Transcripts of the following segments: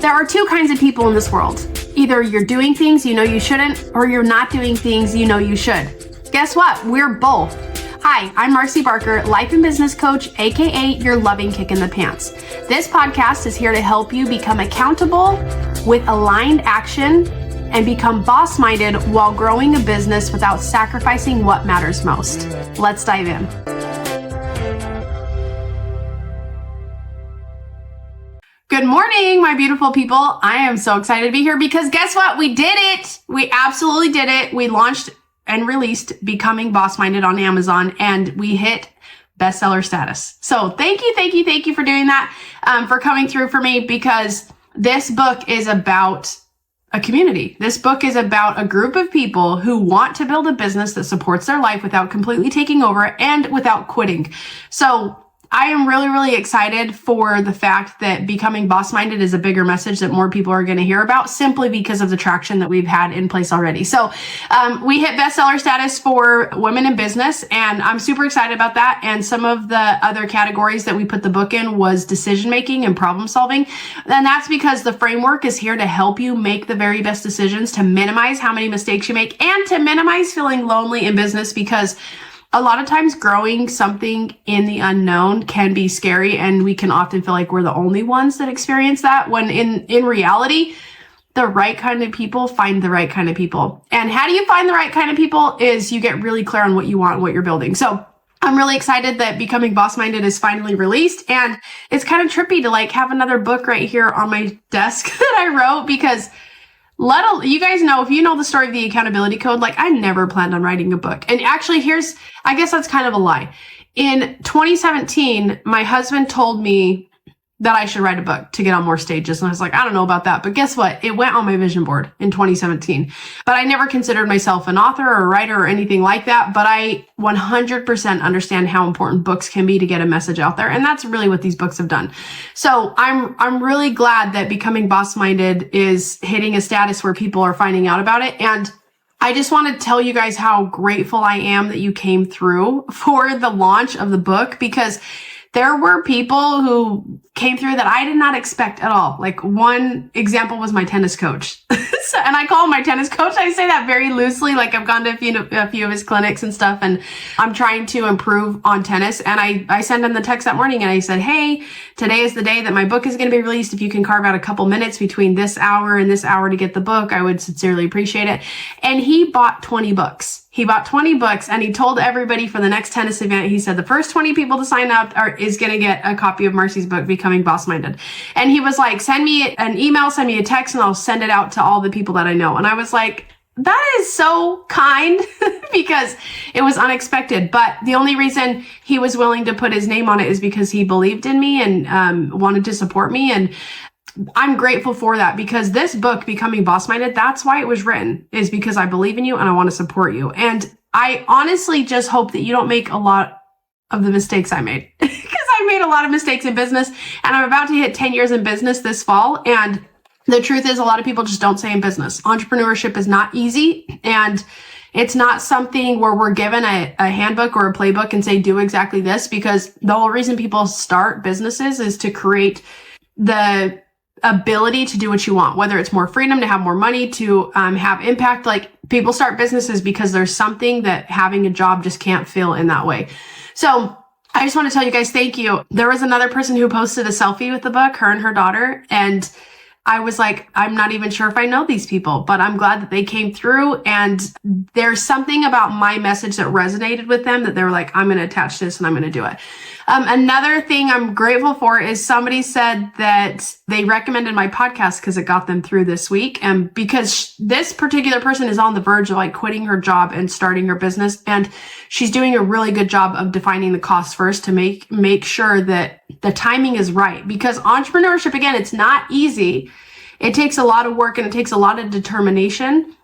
There are two kinds of people in this world. Either you're doing things you know you shouldn't, or you're not doing things you know you should. Guess what? We're both. Hi, I'm Marcy Barker, life and business coach, aka your loving kick in the pants. This podcast is here to help you become accountable with aligned action and become boss-minded while growing a business without sacrificing what matters most. Let's dive in. Good morning, my beautiful people. I am so excited to be here because guess what? We did it. We absolutely did it. We launched and released Becoming Boss-Minded on Amazon, and we hit bestseller status. So thank you for doing that, for coming through for me, because this book is about a community. This book is about a group of people who want to build a business that supports their life without completely taking over and without quitting. So I am really excited for the fact that Becoming Boss-Minded is a bigger message that more people are going to hear about, simply because of the traction that we've had in place already. So we hit bestseller status for women in business, and I'm super excited about that. And some of the other categories that we put the book in was decision making and problem solving. And that's because the framework is here to help you make the very best decisions, to minimize how many mistakes you make, and to minimize feeling lonely in business, because a lot of times growing something in the unknown can be scary, and we can often feel like we're the only ones that experience that, when in reality, the right kind of people find the right kind of people. And how do you find the right kind of people is you get really clear on what you want and what you're building. So I'm really excited that Becoming Boss-Minded is finally released, and it's kind of trippy to like have another book right here on my desk that I wrote, because you guys know, if you know the story of the accountability code, like I never planned on writing a book. And actually I guess that's kind of a lie. In 2017, my husband told me that I should write a book to get on more stages. And I was like, I don't know about that. But guess what? It went on my vision board in 2017. But I never considered myself an author or a writer or anything like that. But I 100% understand how important books can be to get a message out there. And that's really what these books have done. So I'm really glad that Becoming Boss-Minded is hitting a status where people are finding out about it. And I just want to tell you guys how grateful I am that you came through for the launch of the book, because there were people who came through that I did not expect at all. Like, one example was my tennis coach. And I call him my tennis coach. I say that very loosely. Like, I've gone to a few of his clinics and stuff, and I'm trying to improve on tennis. And I sent him the text that morning, and I said, hey, today is the day that my book is going to be released. If you can carve out a couple minutes between this hour and this hour to get the book, I would sincerely appreciate it. And he bought 20 books. He bought 20 books, and he told everybody for the next tennis event, he said, the first 20 people to sign up is going to get a copy of Marcy's book, Becoming Boss-Minded. And he was like, send me an email, send me a text, and I'll send it out to all the people that I know. And I was like, that is so kind, because it was unexpected. But the only reason he was willing to put his name on it is because he believed in me and wanted to support me. And I'm grateful for that, because this book, Becoming Boss-Minded, that's why it was written, is because I believe in you and I want to support you. And I honestly just hope that you don't make a lot of the mistakes I made, because I made a lot of mistakes in business, and I'm about to hit 10 years in business this fall. And the truth is, a lot of people just don't stay in business. Entrepreneurship is not easy, and it's not something where we're given a handbook or a playbook and say, do exactly this, because the whole reason people start businesses is to create the ability to do what you want, whether it's more freedom, to have more money, to have impact. Like, people start businesses because there's something that having a job just can't fill in that way. So I just want to tell you guys, thank you. There was another person who posted a selfie with the book, her and her daughter, and I was like, I'm not even sure if I know these people, but I'm glad that they came through. And there's something about my message that resonated with them, that they were like, I'm going to attach this and I'm going to do it. Another thing I'm grateful for is somebody said that they recommended my podcast because it got them through this week. And because this particular person is on the verge of like quitting her job and starting her business. And she's doing a really good job of defining the cost first to make sure that the timing is right. Because entrepreneurship, again, it's not easy. It takes a lot of work and it takes a lot of determination.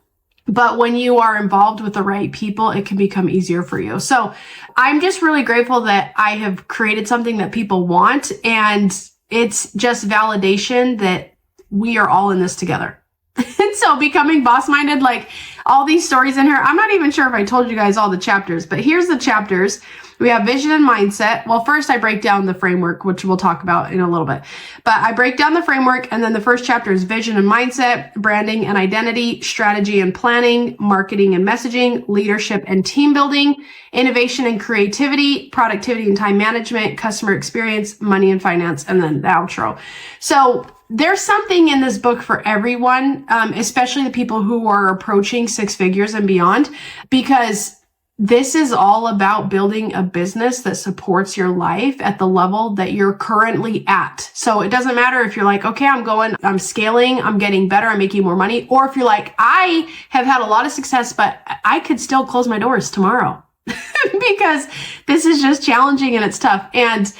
But when you are involved with the right people, it can become easier for you. So I'm just really grateful that I have created something that people want. And it's just validation that we are all in this together. And so Becoming Boss-Minded, like, all these stories in here. I'm not even sure if I told you guys all the chapters, but here's the chapters. We have vision and mindset. Well, first I break down the framework, which we'll talk about in a little bit. But I break down the framework, and then the first chapter is vision and mindset, branding and identity, strategy and planning, marketing and messaging, leadership and team building, innovation and creativity, productivity and time management, customer experience, money and finance, and then the outro. So there's something in this book for everyone, especially the people who are approaching six figures and beyond, because this is all about building a business that supports your life at the level that you're currently at. So it doesn't matter if you're like, okay, I'm scaling, I'm getting better, I'm making more money. Or if you're like, I have had a lot of success, but I could still close my doors tomorrow because this is just challenging and it's tough. And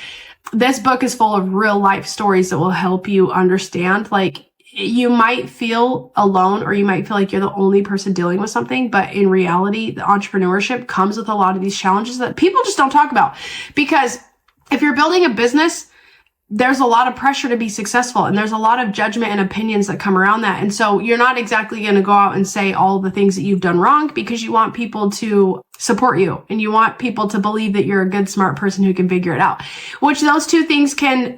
this book is full of real life stories that will help you understand, like, you might feel alone or you might feel like you're the only person dealing with something, but in reality, the entrepreneurship comes with a lot of these challenges that people just don't talk about. Because if you're building a business, there's a lot of pressure to be successful, and there's a lot of judgment and opinions that come around that. And so you're not exactly going to go out and say all the things that you've done wrong, because you want people to support you and you want people to believe that you're a good, smart person who can figure it out, which those two things can,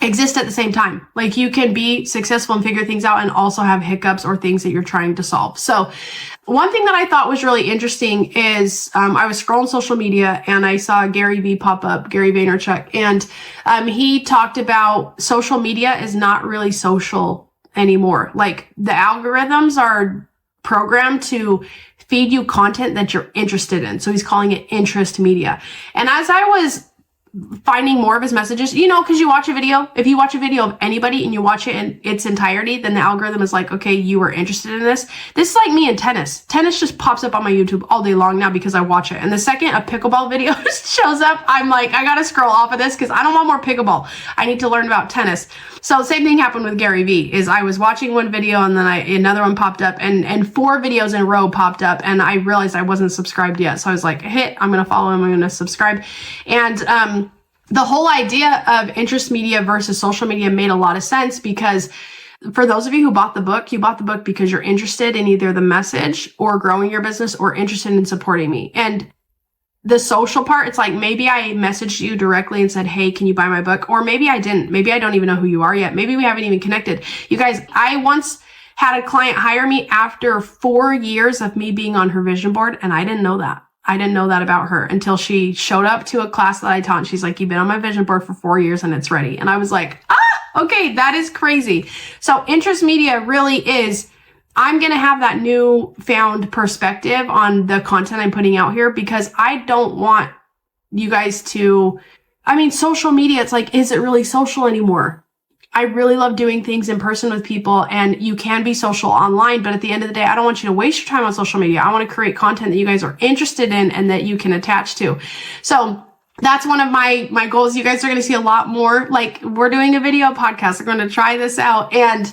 exist at the same time. Like, you can be successful and figure things out and also have hiccups or things that you're trying to solve. So one thing that I thought was really interesting is I was scrolling social media and I saw Gary V pop up, Gary Vaynerchuk, and he talked about social media is not really social anymore. Like, the algorithms are programmed to feed you content that you're interested in. So he's calling it interest media. And as I was finding more of his messages, because you watch a video, if you watch a video of anybody and you watch it in its entirety, then the algorithm is like, okay, you were interested in this. This is like me in tennis. Tennis just pops up on my YouTube all day long now because I watch it. And the second a pickleball video shows up, I'm like, I gotta scroll off of this because I don't want more pickleball. I need to learn about tennis. So the same thing happened with Gary Vee. Is I was watching one video and then another one popped up, and 4 videos in a row popped up, and I realized I wasn't subscribed yet. So I was like, I'm gonna follow him, I'm gonna subscribe. And the whole idea of interest media versus social media made a lot of sense, because for those of you who bought the book, you bought the book because you're interested in either the message or growing your business or interested in supporting me. And the social part, it's like, maybe I messaged you directly and said, hey, can you buy my book? Or maybe I didn't. Maybe I don't even know who you are yet. Maybe we haven't even connected. You guys, I once had a client hire me after 4 years of me being on her vision board, and I didn't know that. I didn't know that about her until she showed up to a class that I taught, and she's like, you've been on my vision board for 4 years and it's ready. And I was like, okay, that is crazy. So interest media really is, I'm going to have that new found perspective on the content I'm putting out here, because I don't want you guys to, social media, it's like, is it really social anymore? I really love doing things in person with people, and you can be social online, but at the end of the day, I don't want you to waste your time on social media. I want to create content that you guys are interested in and that you can attach to. So that's one of my goals. You guys are going to see a lot more. Like, we're doing a video podcast. We're going to try this out. And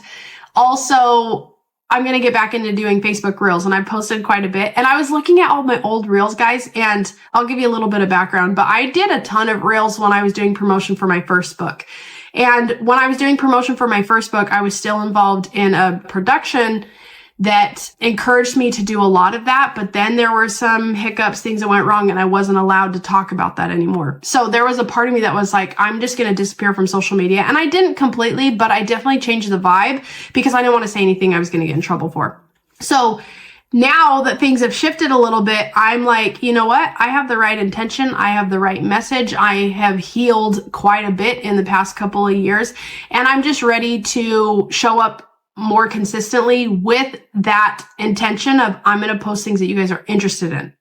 also, I'm going to get back into doing Facebook Reels, and I've posted quite a bit. And I was looking at all my old Reels, guys, and I'll give you a little bit of background, but I did a ton of Reels when I was doing promotion for my first book. And when I was doing promotion for my first book, I was still involved in a production that encouraged me to do a lot of that. But then there were some hiccups, things that went wrong, and I wasn't allowed to talk about that anymore. So there was a part of me that was like, I'm just going to disappear from social media. And I didn't completely, but I definitely changed the vibe because I didn't want to say anything I was going to get in trouble for. So now that things have shifted a little bit, I'm like, you know what? I have the right intention. I have the right message. I have healed quite a bit in the past couple of years, and I'm just ready to show up more consistently with that intention of, I'm going to post things that you guys are interested in.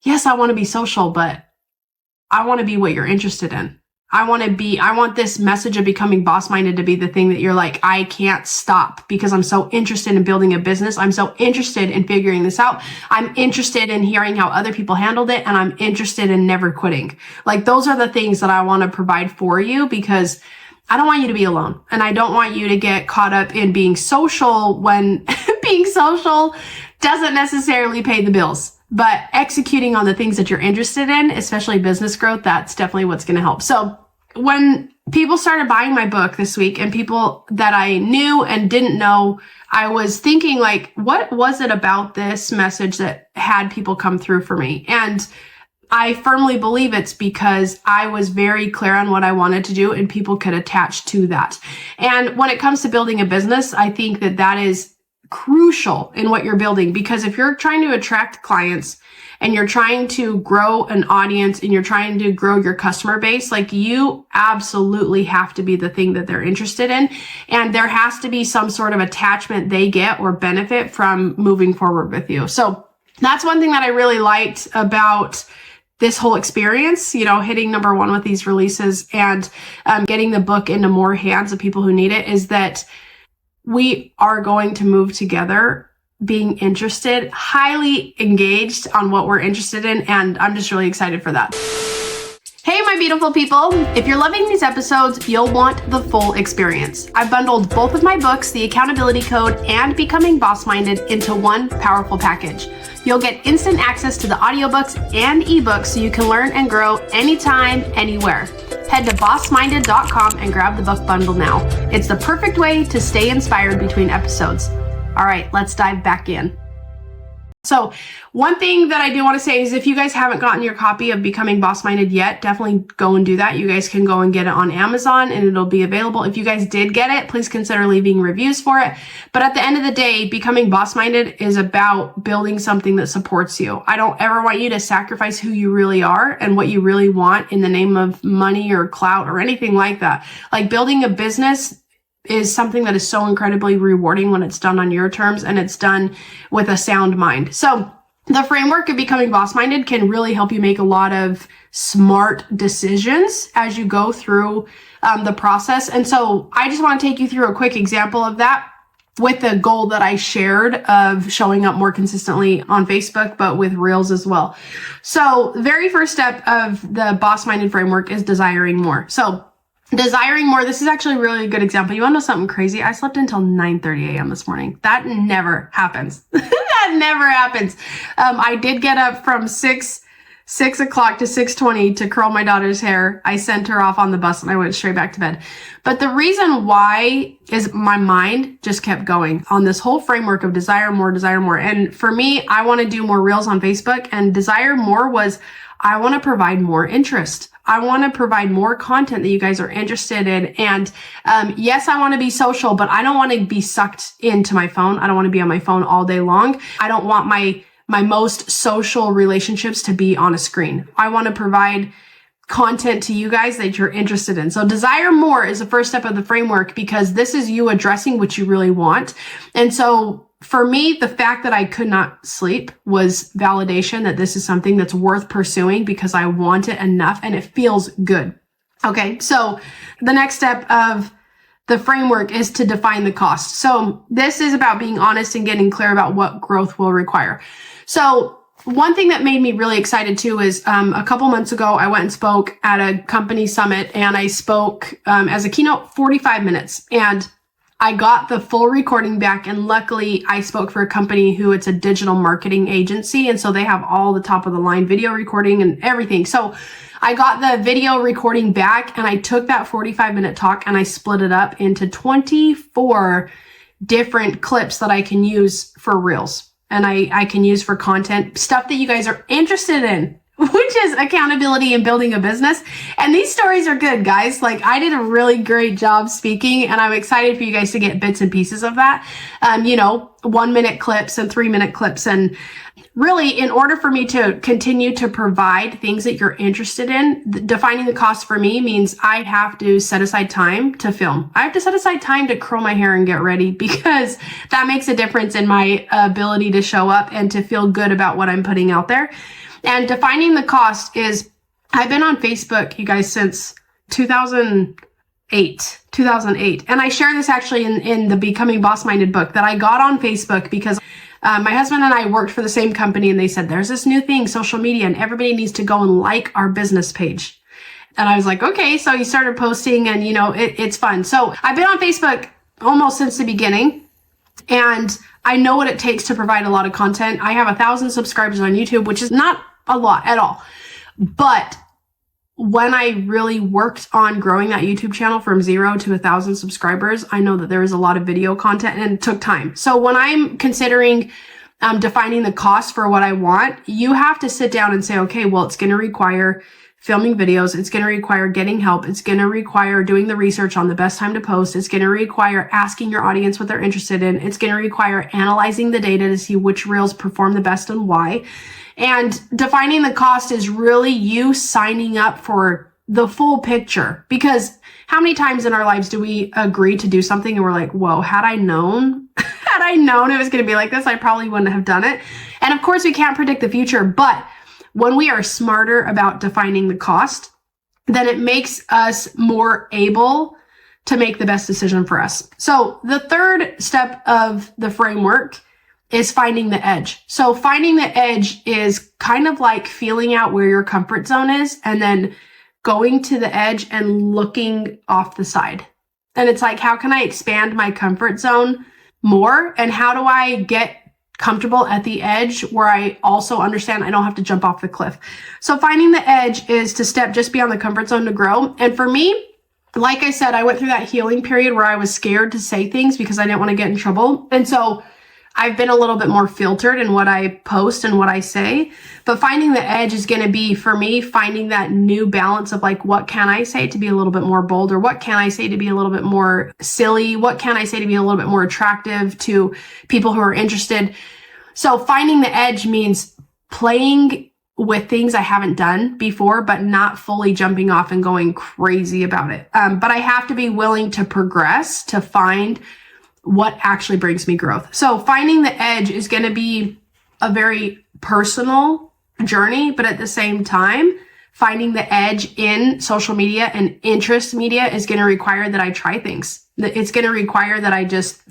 Yes, I want to be social, but I want to be what you're interested in. I want this message of becoming boss-minded to be the thing that you're like, I can't stop because I'm so interested in building a business. I'm so interested in figuring this out. I'm interested in hearing how other people handled it, and I'm interested in never quitting. Like, those are the things that I want to provide for you, because I don't want you to be alone, and I don't want you to get caught up in being social when being social doesn't necessarily pay the bills. But executing on the things that you're interested in, especially business growth, that's definitely what's going to help. So when people started buying my book this week, and people that I knew and didn't know, I was thinking like, what was it about this message that had people come through for me? And I firmly believe it's because I was very clear on what I wanted to do and people could attach to that. And when it comes to building a business, I think that that is crucial in what you're building, because if you're trying to attract clients and you're trying to grow an audience and you're trying to grow your customer base, like, you absolutely have to be the thing that they're interested in. And there has to be some sort of attachment they get or benefit from moving forward with you. So that's one thing that I really liked about this whole experience, hitting number one with these releases and getting the book into more hands of people who need it, is that we are going to move together, being interested, highly engaged on what we're interested in. And I'm just really excited for that. Hey, my beautiful people. If you're loving these episodes, you'll want the full experience. I've bundled both of my books, The Accountability Code and Becoming Boss Minded, into one powerful package. You'll get instant access to the audiobooks and ebooks so you can learn and grow anytime, anywhere. Head to bossminded.com and grab the book bundle now. It's the perfect way to stay inspired between episodes. All right, let's dive back in. So one thing that I do want to say is, if you guys haven't gotten your copy of Becoming Boss Minded yet, definitely go and do that. You guys can go and get it on Amazon and it'll be available. If you guys did get it, please consider leaving reviews for it. But at the end of the day, Becoming Boss Minded is about building something that supports you. I don't ever want you to sacrifice who you really are and what you really want in the name of money or clout or anything like that. Like, building a business is something that is so incredibly rewarding when it's done on your terms and it's done with a sound mind. So the framework of Becoming Boss Minded can really help you make a lot of smart decisions as you go through the process. And so I just want to take you through a quick example of that, with the goal that I shared of showing up more consistently on Facebook, but with Reels as well. So the very first step of the Boss Minded framework is desiring more. So desiring more, this is actually a really good example. You want to know something crazy? I slept until 9:30 a.m. this morning. That never happens. That never happens. I did get up from 6 o'clock to 6:20 to curl my daughter's hair. I sent her off on the bus and I went straight back to bed. But the reason why is my mind just kept going on this whole framework of desire more, desire more. And for me, I want to do more Reels on Facebook, and desire more was, I want to provide more interest. I want to provide more content that you guys are interested in. And yes, I want to be social, but I don't want to be sucked into my phone. I don't want to be on my phone all day long. I don't want my most social relationships to be on a screen. I want to provide content to you guys that you're interested in. So desire more is the first step of the framework, because this is you addressing what you really want. And so for me, the fact that I could not sleep was validation that this is something that's worth pursuing, because I want it enough and it feels good. Okay, so the next step of the framework is to define the cost. So this is about being honest and getting clear about what growth will require. So one thing that made me really excited too is a couple months ago, I went and spoke at a company summit, and I spoke as a keynote 45 minutes. And I got the full recording back, and luckily I spoke for a company who, it's a digital marketing agency, and so they have all the top of the line video recording and everything. So I got the video recording back, and I took that 45-minute talk and I split it up into 24 different clips that I can use for Reels, and I can use for content, stuff that you guys are interested in, which is accountability and building a business. And these stories are good, guys. Like, I did a really great job speaking, and I'm excited for you guys to get bits and pieces of that. 1-minute clips and 3-minute clips. And really, in order for me to continue to provide things that you're interested in, defining the cost for me means I have to set aside time to film. I have to set aside time to curl my hair and get ready, because that makes a difference in my ability to show up and to feel good about what I'm putting out there. And defining the cost is, I've been on Facebook, you guys, since 2008. And I share this actually in the Becoming Boss Minded book, that I got on Facebook because my husband and I worked for the same company, and they said, there's this new thing, social media, and everybody needs to go and like our business page. And I was like, okay. So he started posting, and it's fun. So I've been on Facebook almost since the beginning, and I know what it takes to provide a lot of content. I have 1,000 subscribers on YouTube, which is not a lot at all. But when I really worked on growing that YouTube channel from 0 to 1,000 subscribers, I know that there was a lot of video content and it took time. So when I'm considering defining the cost for what I want, you have to sit down and say, okay, well, it's going to require filming videos. It's going to require getting help. It's going to require doing the research on the best time to post. It's going to require asking your audience what they're interested in. It's going to require analyzing the data to see which reels perform the best and why. And defining the cost is really you signing up for the full picture. Because how many times in our lives do we agree to do something and we're like, whoa, had I known it was going to be like this, I probably wouldn't have done it. And of course, we can't predict the future, but when we are smarter about defining the cost, then it makes us more able to make the best decision for us. So the third step of the framework is finding the edge. So finding the edge is kind of like feeling out where your comfort zone is and then going to the edge and looking off the side. And it's like, how can I expand my comfort zone more? And how do I get comfortable at the edge where I also understand I don't have to jump off the cliff? So finding the edge is to step just beyond the comfort zone to grow. And for me, like I said, I went through that healing period where I was scared to say things because I didn't want to get in trouble. And so I've been a little bit more filtered in what I post and what I say. But finding the edge is going to be, for me, finding that new balance of like, what can I say to be a little bit more bold? Or what can I say to be a little bit more silly? What can I say to be a little bit more attractive to people who are interested? So finding the edge means playing with things I haven't done before, but not fully jumping off and going crazy about it. But I have to be willing to progress to find what actually brings me growth. So finding the edge is going to be a very personal journey, but at the same time, finding the edge in social media and interest media is going to require that I try things. It's going to require that I just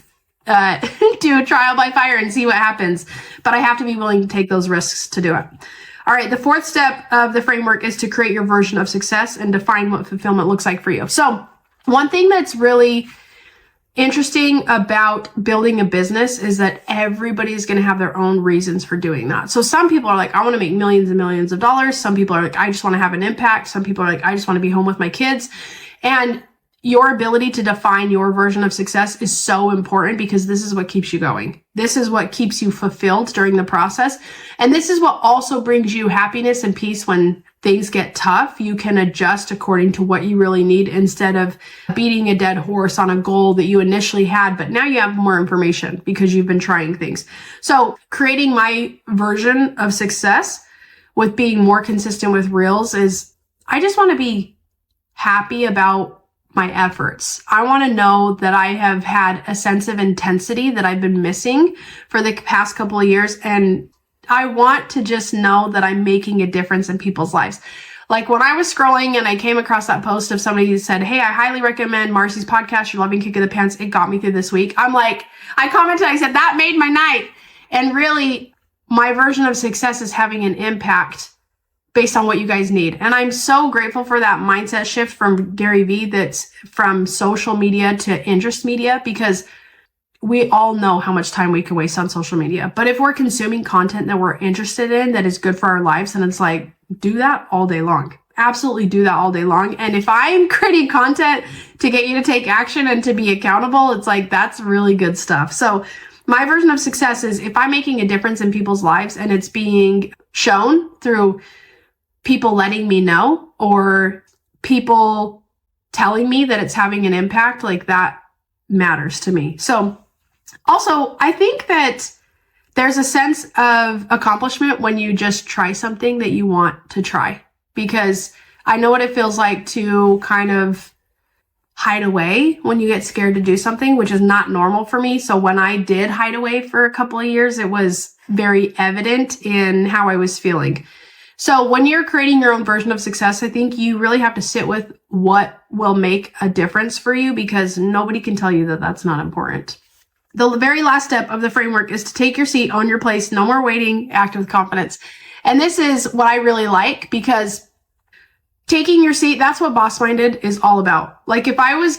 do a trial by fire and see what happens. But I have to be willing to take those risks to do it. All right. The fourth step of the framework is to create your version of success and define what fulfillment looks like for you. So one thing that's really interesting about building a business is that everybody is going to have their own reasons for doing that. So some people are like, I want to make millions and millions of dollars. Some people are like, I just want to have an impact. Some people are like, I just want to be home with my kids. And your ability to define your version of success is so important because this is what keeps you going. This is what keeps you fulfilled during the process. And this is what also brings you happiness and peace when things get tough. You can adjust according to what you really need instead of beating a dead horse on a goal that you initially had, but now you have more information because you've been trying things. So creating my version of success with being more consistent with reels is I just want to be happy about my efforts. I want to know that I have had a sense of intensity that I've been missing for the past couple of years. And I want to just know that I'm making a difference in people's lives. Like when I was scrolling and I came across that post of somebody who said, hey, I highly recommend Marcy's podcast, Your Loving Kick of the Pants. It got me through this week. I'm like, I commented, I said, that made my night. And really, my version of success is having an impact based on what you guys need. And I'm so grateful for that mindset shift from Gary Vee that's from social media to interest media, because we all know how much time we can waste on social media. But if we're consuming content that we're interested in, that is good for our lives, then it's like, do that all day long. Absolutely do that all day long. And if I'm creating content to get you to take action and to be accountable, it's like, that's really good stuff. So my version of success is if I'm making a difference in people's lives and it's being shown through people letting me know or people telling me that it's having an impact, like that matters to me. So also, I think that there's a sense of accomplishment when you just try something that you want to try, because I know what it feels like to kind of hide away when you get scared to do something, which is not normal for me. So when I did hide away for a couple of years, it was very evident in how I was feeling. So when you're creating your own version of success, I think you really have to sit with what will make a difference for you, because nobody can tell you that that's not important. The very last step of the framework is to take your seat, own your place, no more waiting, act with confidence. And this is what I really like, because taking your seat, that's what Boss Minded is all about. Like if I was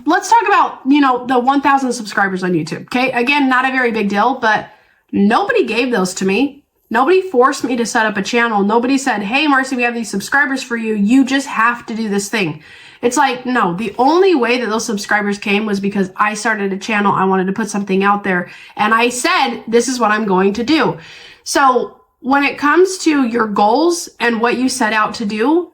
let's talk about, the 1,000 subscribers on YouTube. Okay. Again, not a very big deal, but nobody gave those to me. Nobody forced me to set up a channel. Nobody said, hey, Marcy, we have these subscribers for you. You just have to do this thing. It's like, no, the only way that those subscribers came was because I started a channel. I wanted to put something out there. And I said, this is what I'm going to do. So when it comes to your goals and what you set out to do,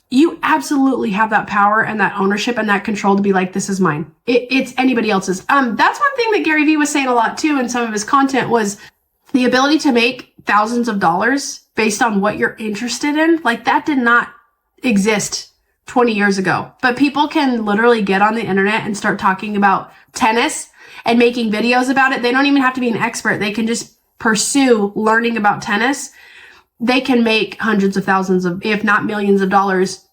you absolutely have that power and that ownership and that control to be like, this is mine. It's anybody else's. That's one thing that Gary Vee was saying a lot too in some of his content was the ability to make thousands of dollars based on what you're interested in. Like that did not exist 20 years ago, but people can literally get on the internet and start talking about tennis and making videos about it. They don't even have to be an expert. They can just pursue learning about tennis. They can make hundreds of thousands of, if not millions of dollars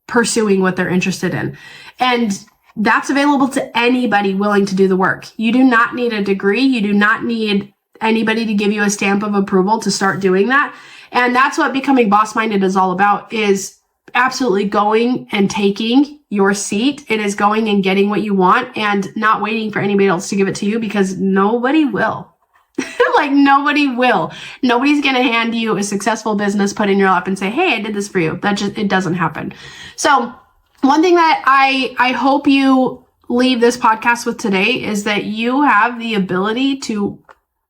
pursuing what they're interested in. And that's available to anybody willing to do the work. You do not need a degree. You do not need anybody to give you a stamp of approval to start doing that. And that's what becoming boss-minded is all about, is absolutely going and taking your seat. It is going and getting what you want and not waiting for anybody else to give it to you, because nobody will. Like nobody will. Nobody's going to hand you a successful business, put in your lap and say, hey, I did this for you. It doesn't happen. So one thing that I hope you leave this podcast with today is that you have the ability to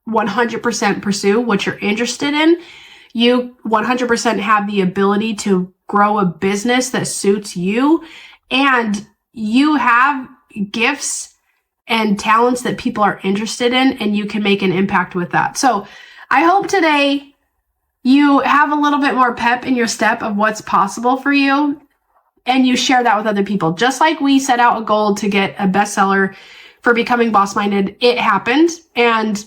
100% pursue what you're interested in. You 100% have the ability to grow a business that suits you, and you have gifts and talents that people are interested in, and you can make an impact with that. So I hope today you have a little bit more pep in your step of what's possible for you, and you share that with other people. Just like we set out a goal to get a bestseller for Becoming Boss-Minded, it happened, and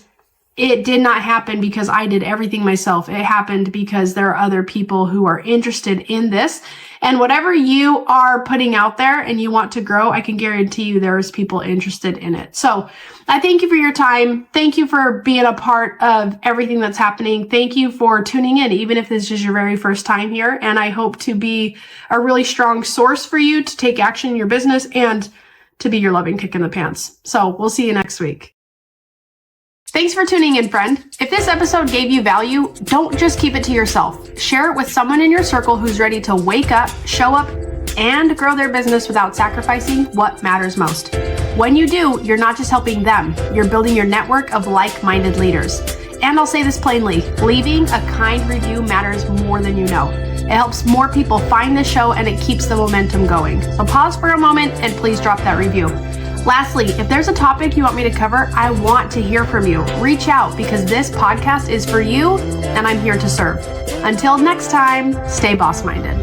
it did not happen because I did everything myself. It happened because there are other people who are interested in this. And whatever you are putting out there and you want to grow, I can guarantee you there's people interested in it. So I thank you for your time. Thank you for being a part of everything that's happening. Thank you for tuning in, even if this is your very first time here. And I hope to be a really strong source for you to take action in your business and to be your loving kick in the pants. So we'll see you next week. Thanks for tuning in, friend. If this episode gave you value, don't just keep it to yourself. Share it with someone in your circle who's ready to wake up, show up, and grow their business without sacrificing what matters most. When you do, you're not just helping them, you're building your network of like-minded leaders. And I'll say this plainly, leaving a kind review matters more than you know. It helps more people find the show and it keeps the momentum going. So pause for a moment and please drop that review. Lastly, if there's a topic you want me to cover, I want to hear from you. Reach out, because this podcast is for you and I'm here to serve. Until next time, stay boss-minded.